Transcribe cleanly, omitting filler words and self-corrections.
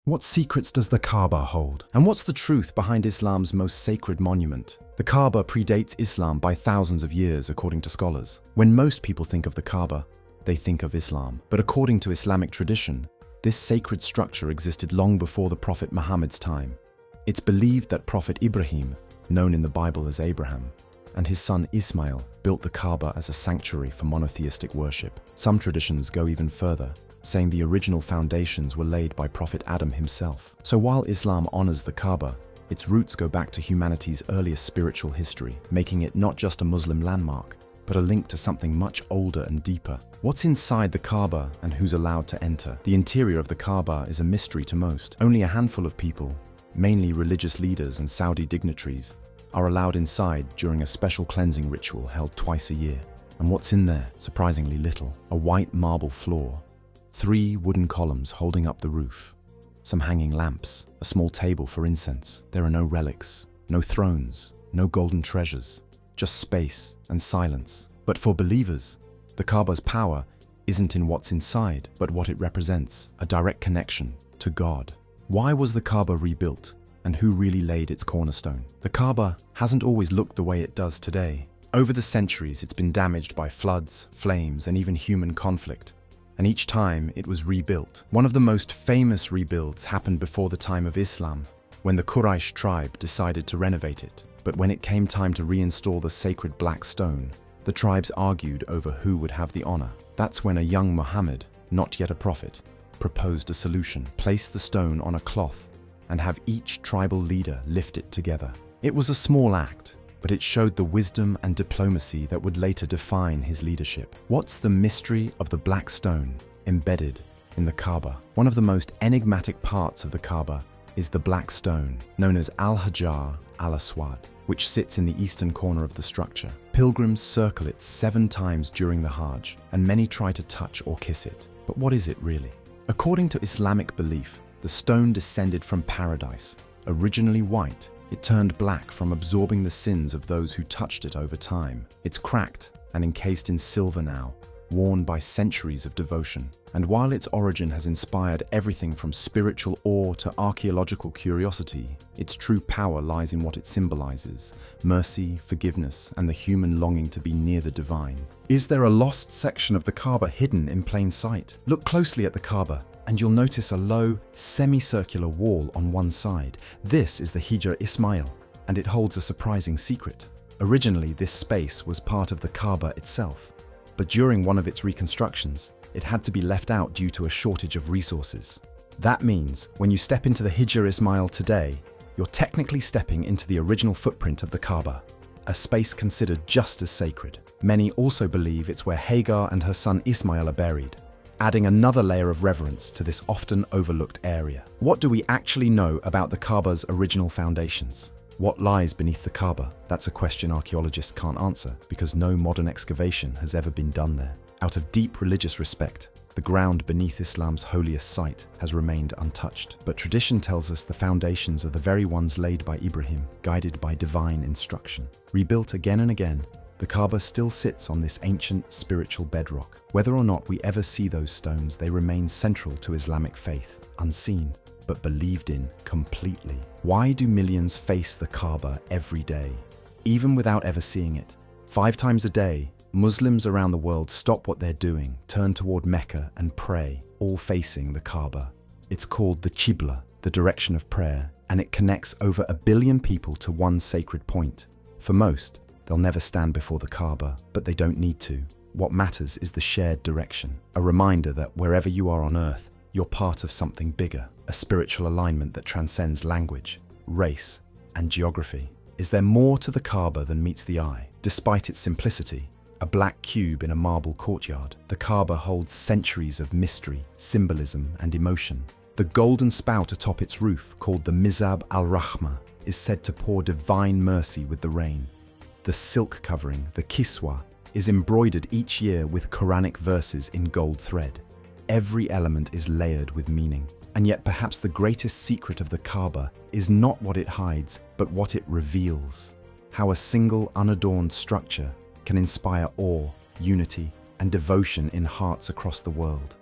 What secrets does the Kaaba hold? And what's the truth behind Islam's most sacred monument? The Kaaba predates Islam by thousands of years, according to scholars. When most people think of the Kaaba, they think of Islam. But according to Islamic tradition, this sacred structure existed long before the Prophet Muhammad's time. It's believed that Prophet Ibrahim, known in the Bible as Abraham, and his son Ismail built the Kaaba as a sanctuary for monotheistic worship. Some traditions go even further, saying the original foundations were laid by Prophet Adam himself. So while Islam honors the Kaaba, its roots go back to humanity's earliest spiritual history, making it not just a Muslim landmark, but a link to something much older and deeper. What's inside the Kaaba and who's allowed to enter? The interior of the Kaaba is a mystery to most. Only a handful of people, mainly religious leaders and Saudi dignitaries, are allowed inside during a special cleansing ritual held twice a year. And what's in there? Surprisingly little. A white marble floor, 3 wooden columns holding up the roof, some hanging lamps, a small table for incense. There are no relics, no thrones, no golden treasures, just space and silence. But for believers, the Kaaba's power isn't in what's inside, but what it represents, a direct connection to God. Why was the Kaaba rebuilt, and who really laid its cornerstone? The Kaaba hasn't always looked the way it does today. Over the centuries, it's been damaged by floods, flames, and even human conflict. And each time it was rebuilt. One of the most famous rebuilds happened before the time of Islam, when the Quraysh tribe decided to renovate it. But when it came time to reinstall the sacred black stone, the tribes argued over who would have the honor. That's when a young Muhammad, not yet a prophet, proposed a solution: place the stone on a cloth and have each tribal leader lift it together. It was a small act, but it showed the wisdom and diplomacy that would later define his leadership. What's the mystery of the black stone embedded in the Kaaba? One of the most enigmatic parts of the Kaaba is the black stone, known as Al-Hajar al-Aswad, which sits in the eastern corner of the structure. Pilgrims circle it 7 times during the Hajj, and many try to touch or kiss it. But what is it really? According to Islamic belief, the stone descended from paradise. Originally white, it turned black from absorbing the sins of those who touched it over time. It's cracked and encased in silver now, worn by centuries of devotion. And while its origin has inspired everything from spiritual awe to archaeological curiosity, its true power lies in what it symbolizes: mercy, forgiveness, and the human longing to be near the divine. Is there a lost section of the Kaaba hidden in plain sight? Look closely at the Kaaba, and you'll notice a low, semicircular wall on one side. This is the Hijr Ismail, and it holds a surprising secret. Originally, this space was part of the Kaaba itself, but during one of its reconstructions, it had to be left out due to a shortage of resources. That means, when you step into the Hijr Ismail today, you're technically stepping into the original footprint of the Kaaba, a space considered just as sacred. Many also believe it's where Hagar and her son Ismail are buried, adding another layer of reverence to this often overlooked area. What do we actually know about the Kaaba's original foundations? What lies beneath the Kaaba? That's a question archaeologists can't answer, because no modern excavation has ever been done there. Out of deep religious respect, the ground beneath Islam's holiest site has remained untouched. But tradition tells us the foundations are the very ones laid by Ibrahim, guided by divine instruction. Rebuilt again and again, the Kaaba still sits on this ancient spiritual bedrock. Whether or not we ever see those stones, they remain central to Islamic faith, unseen, but believed in completely. Why do millions face the Kaaba every day, even without ever seeing it? 5 times a day, Muslims around the world stop what they're doing, turn toward Mecca and pray, all facing the Kaaba. It's called the Qibla, the direction of prayer, and it connects over 1 billion people to one sacred point. For most, they'll never stand before the Kaaba, but they don't need to. What matters is the shared direction, a reminder that wherever you are on earth, you're part of something bigger, a spiritual alignment that transcends language, race, and geography. Is there more to the Kaaba than meets the eye? Despite its simplicity, a black cube in a marble courtyard, the Kaaba holds centuries of mystery, symbolism, and emotion. The golden spout atop its roof, called the Mizab al-Rahmah, is said to pour divine mercy with the rain. The silk covering, the kiswa, is embroidered each year with Quranic verses in gold thread. Every element is layered with meaning. And yet perhaps the greatest secret of the Kaaba is not what it hides, but what it reveals. How a single unadorned structure can inspire awe, unity, and devotion in hearts across the world.